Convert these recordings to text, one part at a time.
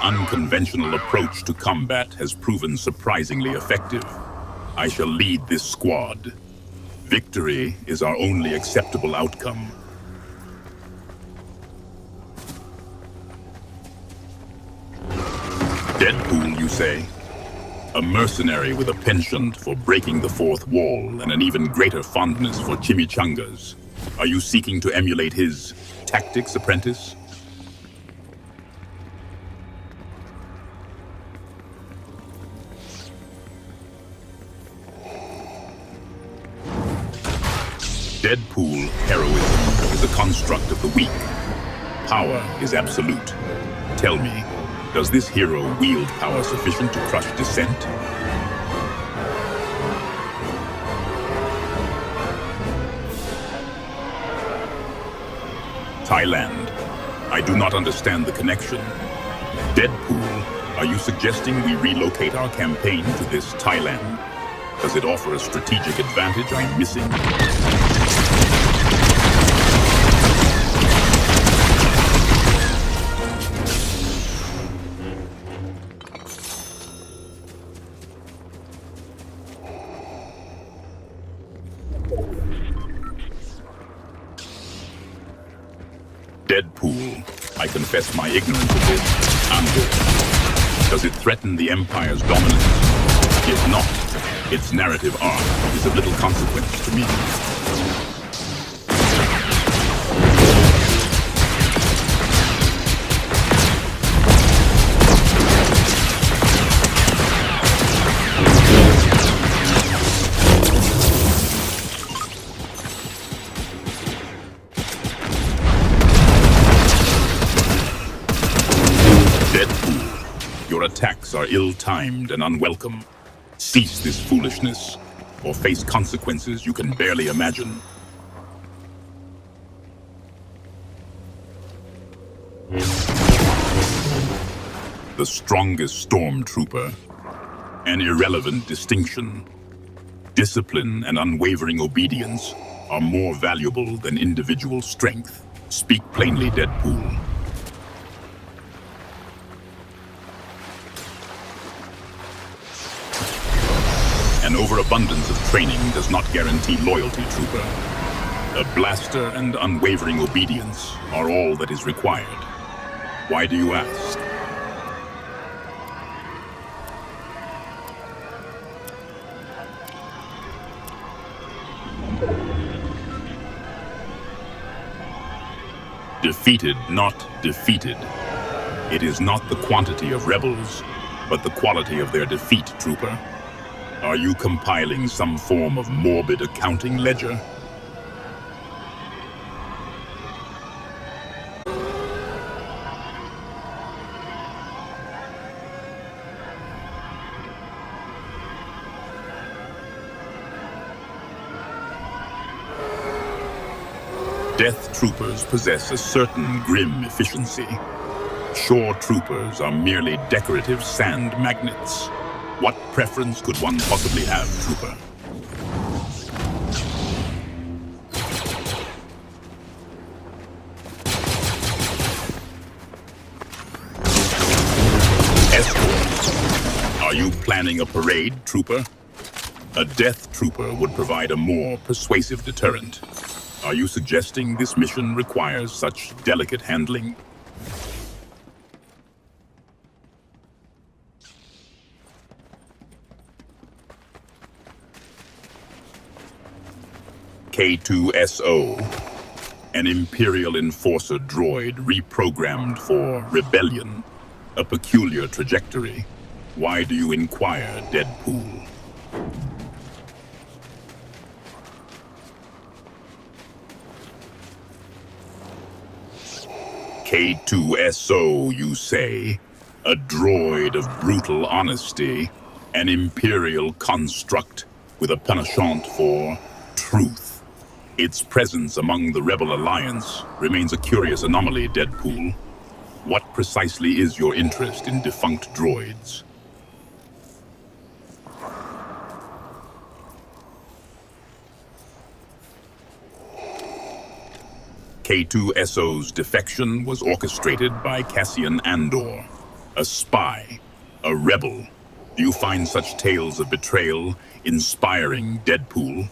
unconventional approach to combat has proven surprisingly effective. I shall lead this squad. Victory is our only acceptable outcome. Deadpool, you say? A mercenary with a penchant for breaking the fourth wall and an even greater fondness for chimichangas. Are you seeking to emulate his tactics, apprentice? Deadpool heroism is a construct of the weak. Power is absolute. Tell me, does this hero wield power sufficient to crush dissent? Thailand. I do not understand the connection. Deadpool, are you suggesting we relocate our campaign to this Thailand? Does it offer a strategic advantage I'm missing? Deadpool, I confess my ignorance of this. Andor. Does it threaten the Empire's dominance? If not, its narrative arc is of little consequence to me. Deadpool, your attacks are ill-timed and unwelcome. Cease this foolishness, or face consequences you can barely imagine. The strongest stormtrooper. An irrelevant distinction. Discipline and unwavering obedience are more valuable than individual strength. Speak plainly, Deadpool. An overabundance of training does not guarantee loyalty, Trooper. A blaster and unwavering obedience are all that is required. Why do you ask? Defeated, not defeated. It is not the quantity of rebels, but the quality of their defeat, Trooper. Are you compiling some form of morbid accounting ledger? Death troopers possess a certain grim efficiency. Shore troopers are merely decorative sand magnets. What preference could one possibly have, Trooper? Escort. Are you planning a parade, Trooper? A death trooper would provide a more persuasive deterrent. Are you suggesting this mission requires such delicate handling? K2SO, an Imperial Enforcer droid reprogrammed for rebellion, a peculiar trajectory. Why do you inquire, Deadpool? K2SO, you say? A droid of brutal honesty, an Imperial construct with a penchant for truth. Its presence among the Rebel Alliance remains a curious anomaly, Deadpool. What precisely is your interest in defunct droids? K2SO's defection was orchestrated by Cassian Andor, A spy, a rebel. Do you find such tales of betrayal inspiring, Deadpool?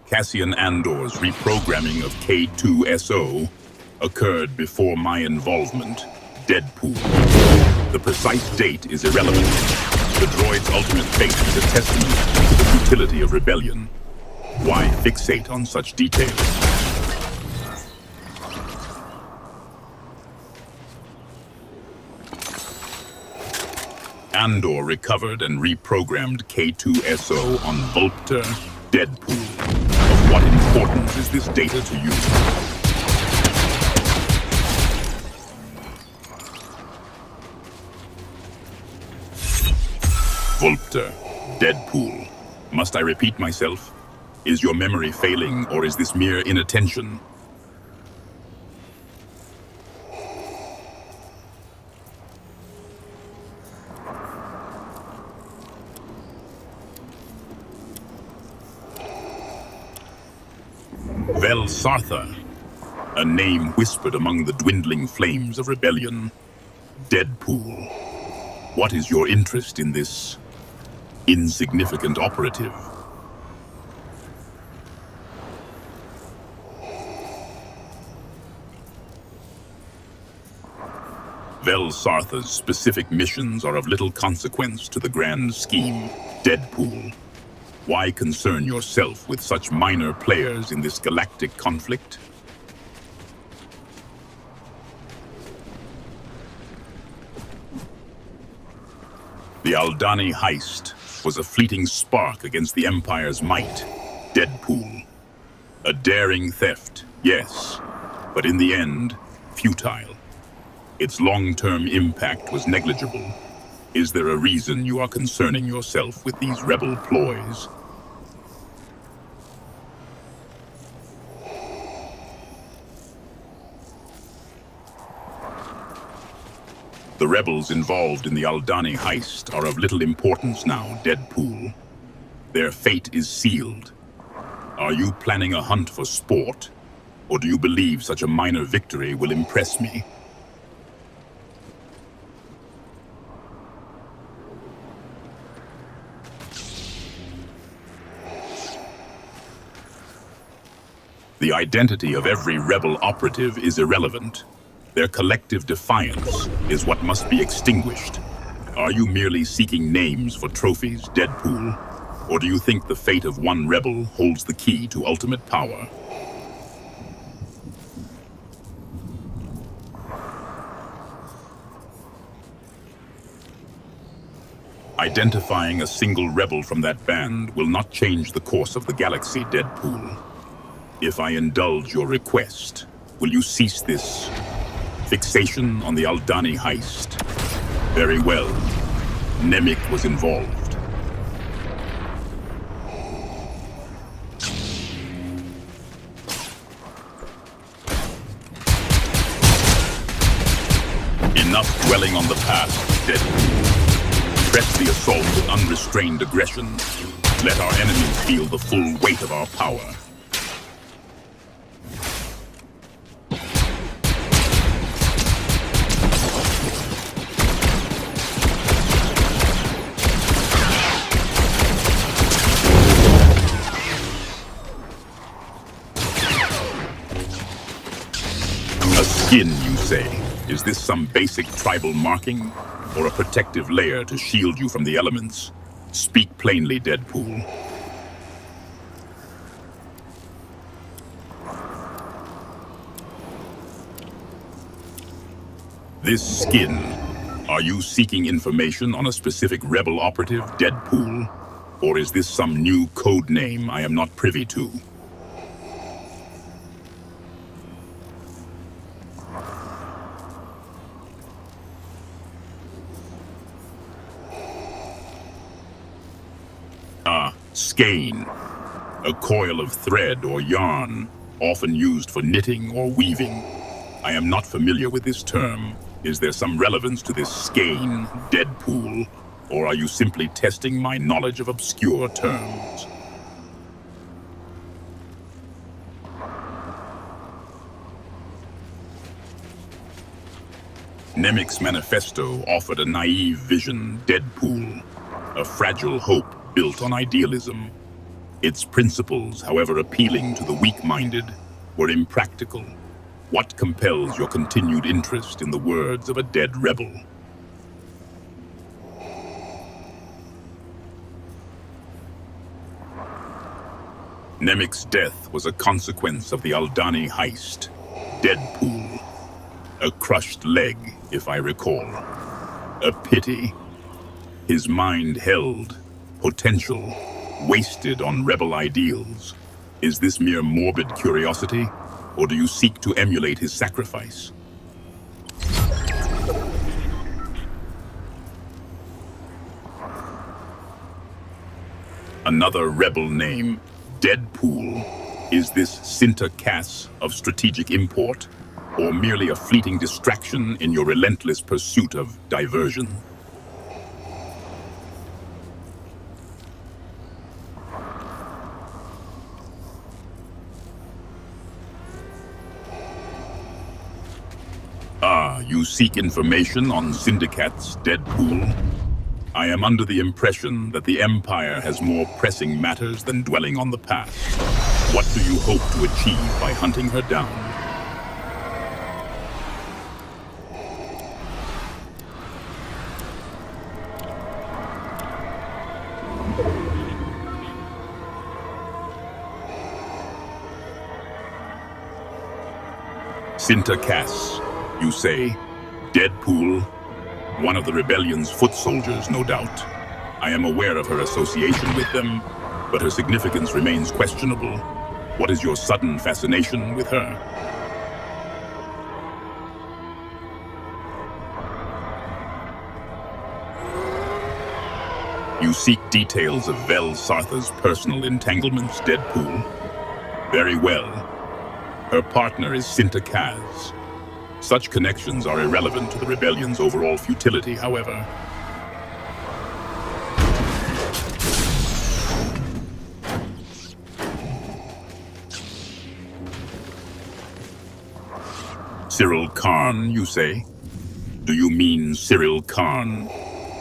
Cassian Andor's reprogramming of K2SO occurred before my involvement, Deadpool. The precise date is irrelevant. The droid's ultimate fate is a testament to the futility of rebellion. Why fixate on such details? Andor recovered and reprogrammed K2SO on Vulpter, Deadpool. Of what importance is this data to you? Vulpter, Deadpool. Must I repeat myself? Is your memory failing, or is this mere inattention? Vel Sartha, a name whispered among the dwindling flames of rebellion. Deadpool, what is your interest in this insignificant operative? Vel Sartha's specific missions are of little consequence to the grand scheme, Deadpool. Why concern yourself with such minor players in this galactic conflict? The Aldani heist was a fleeting spark against the Empire's might, Deadpool. A daring theft, yes, but in the end, futile. Its long-term impact was negligible. Is there a reason you are concerning yourself with these rebel ploys? The rebels involved in the Aldani heist are of little importance now, Deadpool. Their fate is sealed. Are you planning a hunt for sport, or do you believe such a minor victory will impress me? The identity of every rebel operative is irrelevant. Their collective defiance is what must be extinguished. Are you merely seeking names for trophies, Deadpool? Or do you think the fate of one rebel holds the key to ultimate power? Identifying a single rebel from that band will not change the course of the galaxy, Deadpool. If I indulge your request, will you cease this fixation on the Aldani heist? Very well. Nemik was involved. Enough dwelling on the past, Deadpool. Press the assault with unrestrained aggression. Let our enemies feel the full weight of our power. Skin, you say? Is this some basic tribal marking, or a protective layer to shield you from the elements? Speak plainly, Deadpool. This skin, are you seeking information on a specific rebel operative, Deadpool? Or is this some new code name I am not privy to? Skein, a coil of thread or yarn, often used for knitting or weaving. I am not familiar with this term. Is there some relevance to this skein, Deadpool? Or are you simply testing my knowledge of obscure terms? Nemic's manifesto offered a naive vision, Deadpool, a fragile hope built on idealism. Its principles, however appealing to the weak-minded, were impractical. What compels your continued interest in the words of a dead rebel? Nemic's death was a consequence of the Aldani heist. Deadpool. A crushed leg, if I recall. A pity. His mind held potential, wasted on rebel ideals. Is this mere morbid curiosity, or do you seek to emulate his sacrifice? Another rebel name, Deadpool. Is this Cinta Cass of strategic import, or merely a fleeting distraction in your relentless pursuit of diversion? Ah, you seek information on Syndicat's Deadpool? I am under the impression that the Empire has more pressing matters than dwelling on the past. What do you hope to achieve by hunting her down? Cinta Cass, you say? Deadpool? One of the rebellion's foot soldiers, no doubt. I am aware of her association with them, but her significance remains questionable. What is your sudden fascination with her? You seek details of Vel Sartha's personal entanglements, Deadpool? Very well. Her partner is Cinta Cass. Such connections are irrelevant to the rebellion's overall futility, however. Cyril Karn, you say? Do you mean Cyril Karn?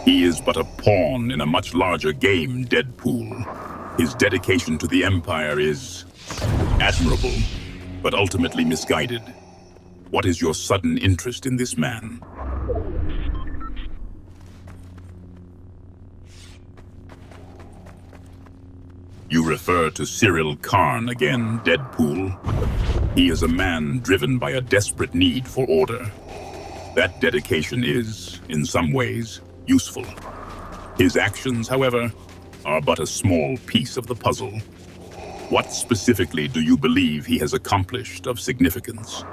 He is but a pawn in a much larger game, Deadpool. His dedication to the Empire is admirable, but ultimately misguided. What is your sudden interest in this man? You refer to Cyril Karn again, Deadpool. He is a man driven by a desperate need for order. That dedication is, in some ways, useful. His actions, however, are but a small piece of the puzzle. What specifically do you believe he has accomplished of significance?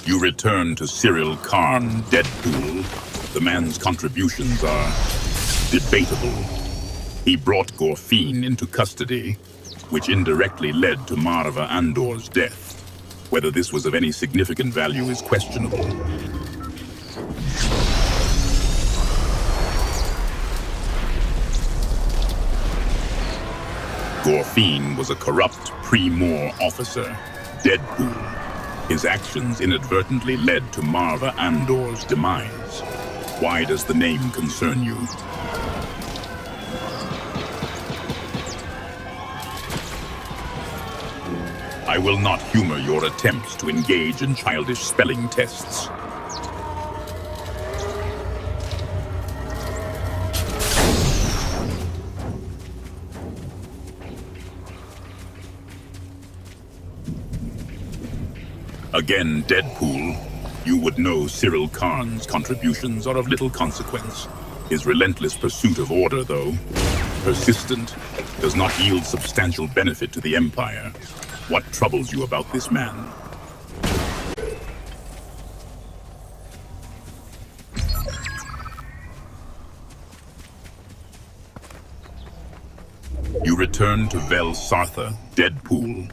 You return to Cyril Karn, Deadpool. The man's contributions are debatable. He brought Gorfine into custody, which indirectly led to Marva Andor's death. Whether this was of any significant value is questionable. Gorfine was a corrupt pre-Moore officer, Deadpool. His actions inadvertently led to Marva Andor's demise. Why does the name concern you? I will not humor your attempts to engage in childish spelling tests. Again, Deadpool, you would know Cyril Karn's contributions are of little consequence. His relentless pursuit of order, though, persistent, does not yield substantial benefit to the Empire. What troubles you about this man? You return to Vel Sartha, Deadpool.